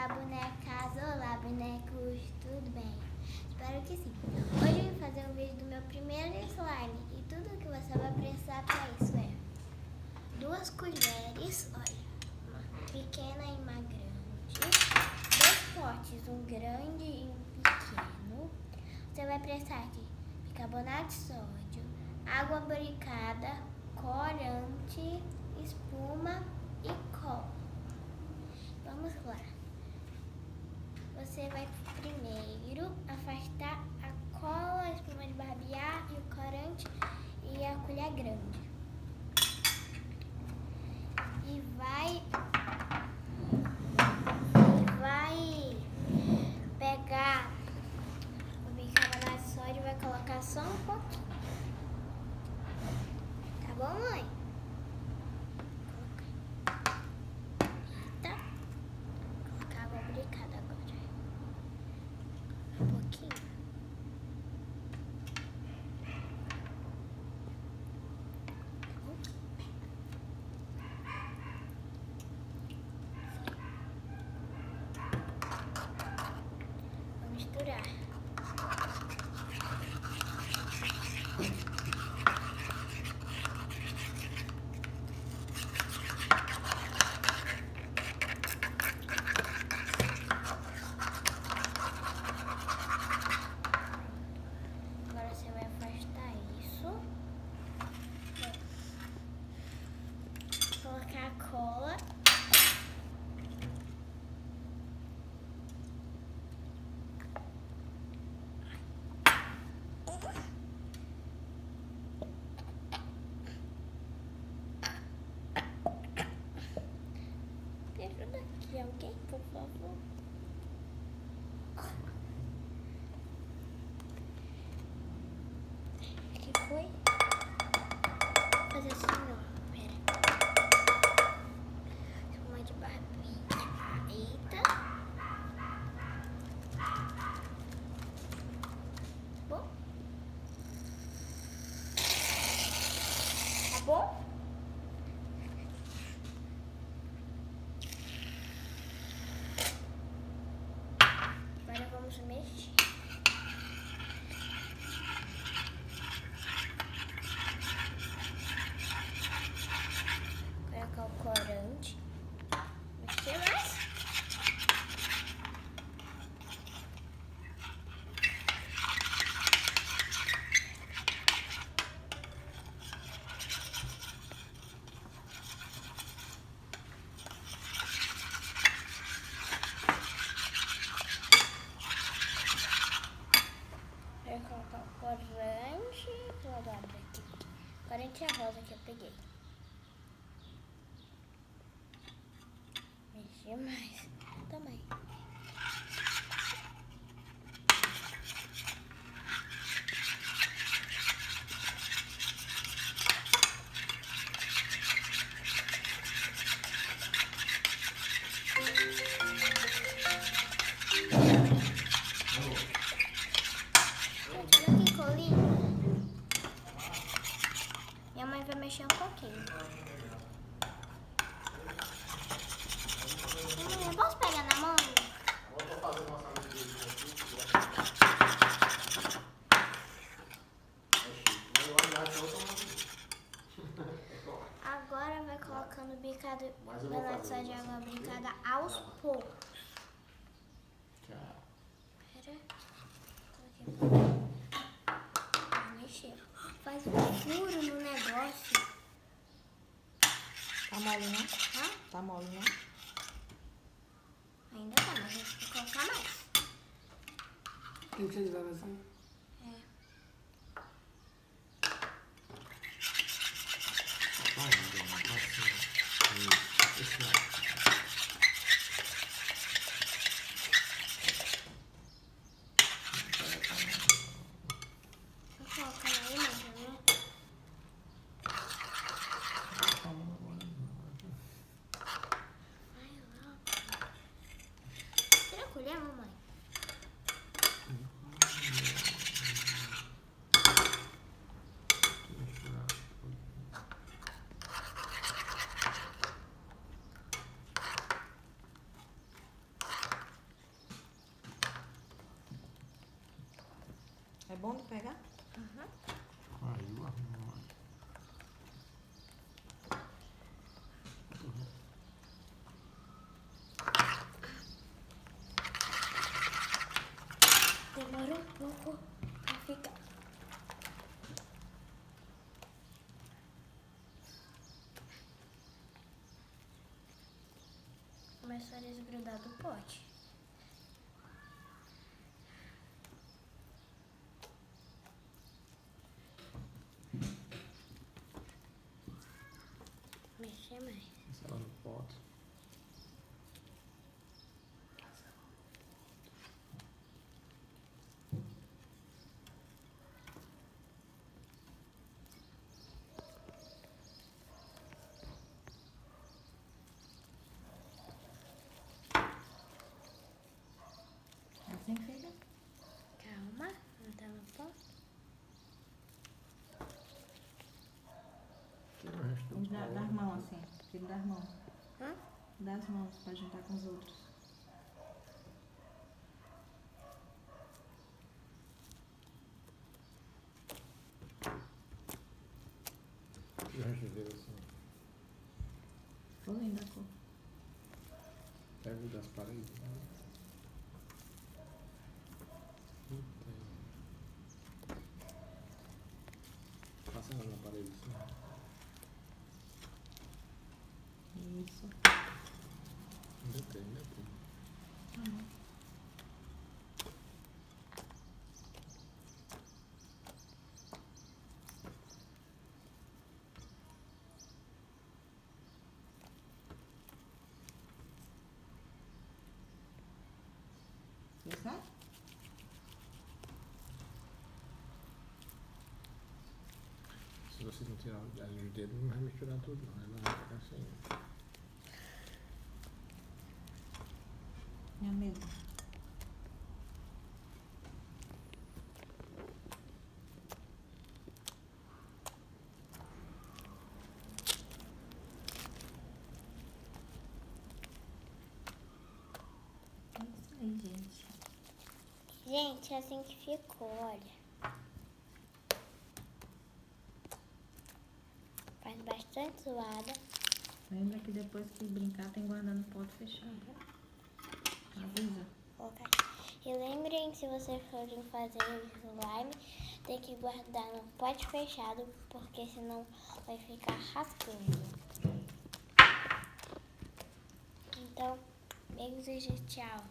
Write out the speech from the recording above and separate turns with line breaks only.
Olá, bonecas, olá, bonecos, tudo bem? Espero que sim. Hoje eu vim fazer um vídeo do meu primeiro slime e tudo que você vai precisar para isso é 2 colheres, olha, uma pequena e uma grande, 2 potes, um grande e um pequeno. Você vai precisar de bicarbonato de sódio, água boricada, corante, espuma e cola. Vamos lá. Você vai primeiro afastar a cola, a espuma de barbear e o corante e a colher grande. E vai pegar o bicarbonato de sódio e vai colocar só um pouquinho. Tá bom, mãe? Tá? Vou colocar água boricada agora. Um pouquinho. Vou misturar. Agora você vai afastar isso. Colocar a cola. Me ajuda aqui, alguém, por favor. O que foi? Vou fazer assim, não. Pera. Espuma de barbear. Eita. Bom? Tá bom? Agora vamos mexer. Colocar o corante. Mexer mais. Vou colocar o corante. Vou abrir aqui. Corante é rosa que eu peguei. Mexer mais. Também. Gente, olha que colinho. Minha mãe vai mexer um pouquinho. Eu posso pegar na mão? Agora vai colocando o bicarbonato de sódio e água brincada aos poucos. Pera. Vou mexer. Faz um furo no negócio.
Tá mole, não?
Tá?
Tá mole, não?
Ainda tá, mas a gente vai colocar mais.
Tem que ser devagar assim.
É.
Vai, Dona, isso. Esse lado.
Vou colocar aí, mas né? Vai lá. Tira a colher, mamãe.
bom de pegar?
Uhum.
Aí eu arrumo.
Demora um pouco pra ficar. Começou a desgrudar do pote. Mexer mais.
Essa lá no pote.
Assim fica?
Calma, não tá no pote.
Tira o resto do
Das
pau.
mãos, assim. Tira das mãos.
Hã?
Das mãos, pra juntar com os outros.
Tira o resto dele assim.
Ficou linda a cor.
Pega o das paredes. Né? Não tem. Passa ela na parede assim.
Isso.
Ainda tem, ainda tem.
Uhum. Deu certo?
Se vocês não tirar ali os dedos, não vai misturar tudo não. Ela vai ficar assim.
Minha medo. É isso aí, gente.
Gente, é assim que ficou, olha. Faz bastante zoada.
Lembra que depois que brincar tem que guardar no pote fechado. Avisa.
Colocar aqui. E lembrem, se vocês forem fazer slime, tem que guardar no pote fechado, porque senão vai ficar raspando. Então, beijos e tchau.